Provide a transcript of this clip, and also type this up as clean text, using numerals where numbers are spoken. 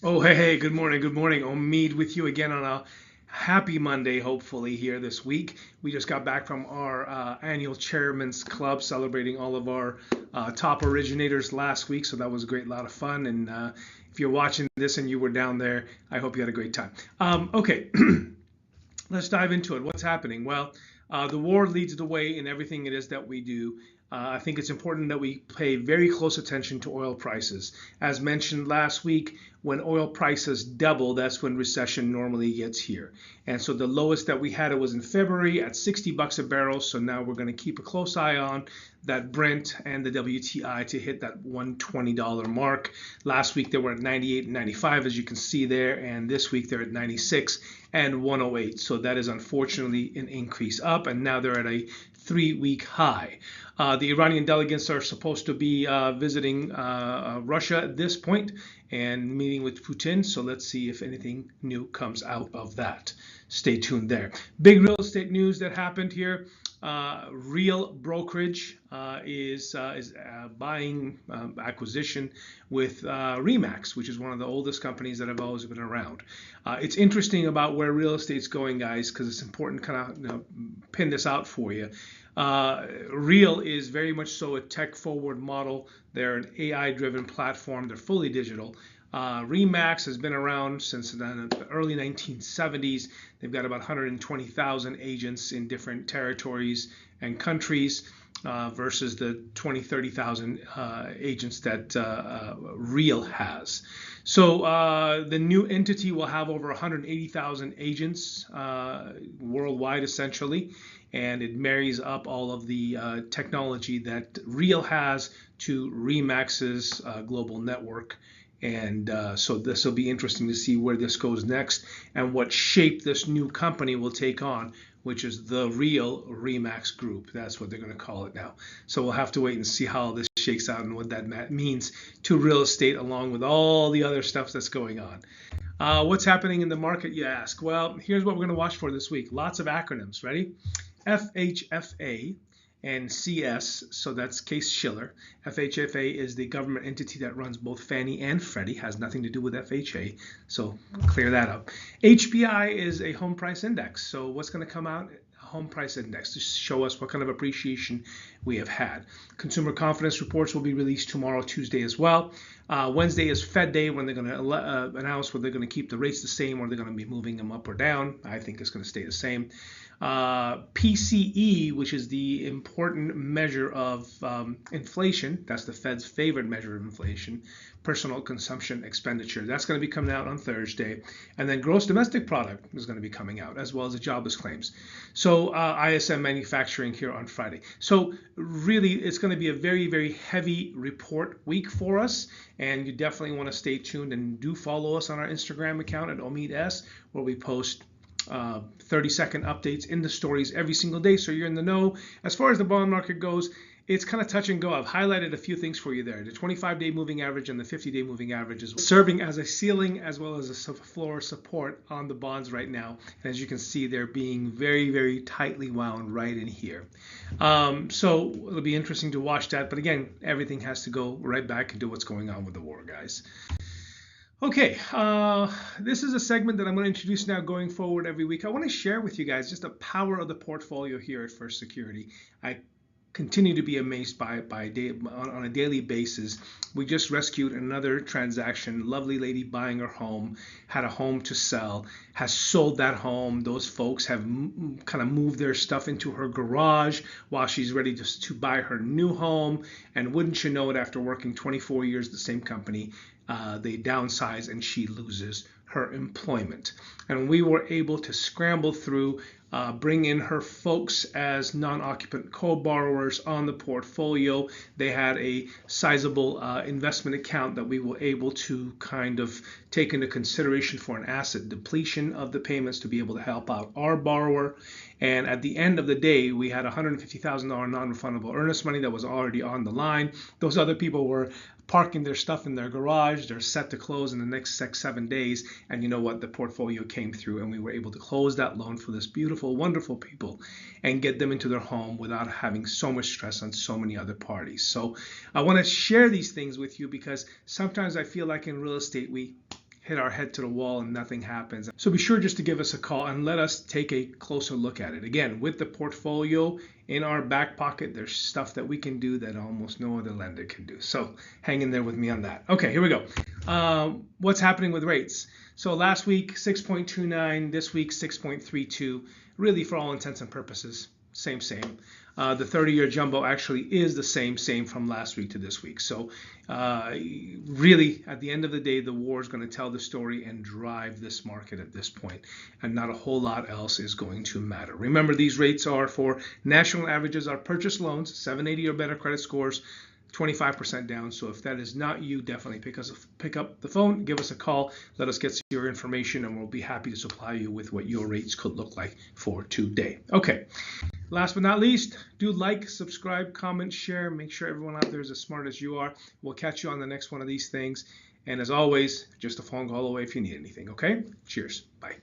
Oh, hey, good morning, good morning. Omid with you again on a happy Monday, hopefully, here this week. We just got back from our annual Chairman's Club celebrating all of our top originators last week, so that was a great lot of fun. And if you're watching this and you were down there, I hope you had a great time. Okay, let's dive into it. What's happening? Well, the war leads the way in everything it is that we do. I think it's important that we pay very close attention to oil prices. As mentioned last week, when oil prices double, that's when recession normally gets here. And so the lowest that we had it was in February at 60 bucks a barrel. So now we're going to keep a close eye on that Brent and the WTI to hit that $120 mark. Last week they were at 98 and 95, as you can see there, and this week they're at 96 and 108. So that is unfortunately an increase up, and now they're at a 3-week high. The Iranian delegates are supposed to be visiting Russia at this point and meeting with Putin. So let's see if anything new comes out of that. Stay tuned there. Big real estate news that happened here. Real Brokerage is buying acquisition with Remax, which is one of the oldest companies that have always been around. It's interesting about where real estate's going, guys, because it's important to kind of pin this out for you. Real is very much so a tech-forward model. They're an AI-driven platform. They're fully digital. Remax has been around since the early 1970s. They've got about 120,000 agents in different territories and countries versus the 20, 30,000 agents that Real has. So the new entity will have over 180,000 agents worldwide, essentially, and it marries up all of the technology that Real has to Remax's global network. And so this will be interesting to see where this goes next and what shape this new company will take on, which is the Real Remax Group. That's what they're going to call it now. So we'll have to wait and see how this shakes out and what that means to real estate, along with all the other stuff that's going on. What's happening in the market, you ask? Well, here's what we're going to watch for this week. Lots of acronyms. Ready? FHFA and CS, so that's Case Shiller. FHFA is the government entity that runs both Fannie and Freddie, has nothing to do with FHA, so clear that up. HPI is a home price index, so what's going to come out? A home price index to show us what kind of appreciation we have had. Consumer confidence reports will be released tomorrow, Tuesday as well. Wednesday is Fed Day, when they're going to announce whether they're going to keep the rates the same or they're going to be moving them up or down. I think it's going to stay the same. PCE, which is the important measure of inflation, that's the Fed's favorite measure of inflation, personal consumption expenditure. That's going to be coming out on Thursday. And then gross domestic product is going to be coming out, as well as the jobless claims. So ISM manufacturing here on Friday. So really, it's going to be a very, very heavy report week for us. And you definitely want to stay tuned and do follow us on our Instagram account at OmidS, where we post 30-second updates in the stories every single day, so you're in the know. As far as the bond market goes, it's kind of touch and go. I've highlighted a few things for you there. The 25-day moving average and the 50-day moving average is serving as a ceiling as well as a floor support on the bonds right now. And as you can see, they're being very, very tightly wound right in here. So it'll be interesting to watch that. But again, everything has to go right back into what's going on with the war, guys. Okay, this is a segment that I'm going to introduce now going forward every week. I want to share with you guys just the power of the portfolio here at First Security. I continue to be amazed by on a daily basis. We just rescued another transaction. Lovely lady buying her home, had a home to sell, has sold that home. Those folks have kind of moved their stuff into her garage while she's ready to buy her new home. And wouldn't you know it, after working 24 years at the same company, they downsize and she loses her employment. And we were able to scramble through, bring in her folks as non-occupant co-borrowers on the portfolio. They had a sizable investment account that we were able to kind of take into consideration for an asset depletion of the payments to be able to help out our borrower. And at the end of the day, we had $150,000 non-refundable earnest money that was already on the line. Those other people were parking their stuff in their garage. They're set to close in the next 6-7 days. And you know what? The portfolio came through and we were able to close that loan for this beautiful, wonderful people and get them into their home without having so much stress on so many other parties. So I want to share these things with you because sometimes I feel like in real estate, we hit our head to the wall and nothing happens. So be sure just to give us a call and let us take a closer look at it. Again, with the portfolio in our back pocket, there's stuff that we can do that almost no other lender can do. So hang in there with me on that. Okay, here we go. What's happening with rates? So last week 6.29, this week 6.32. Really, for all intents and purposes, same. The 30-year jumbo actually is the same from last week to this week. So really, at the end of the day, the war is going to tell the story and drive this market at this point, and not a whole lot else is going to matter. Remember, these rates are for national averages, our purchase loans, 780 or better credit scores, 25% down. So if that is not you, definitely pick up the phone, give us a call, let us get your information, and we'll be happy to supply you with what your rates could look like for today. Okay. Last but not least, do like, subscribe, comment, share. Make sure everyone out there is as smart as you are. We'll catch you on the next one of these things. And as always, just a phone call away if you need anything, okay? Cheers. Bye.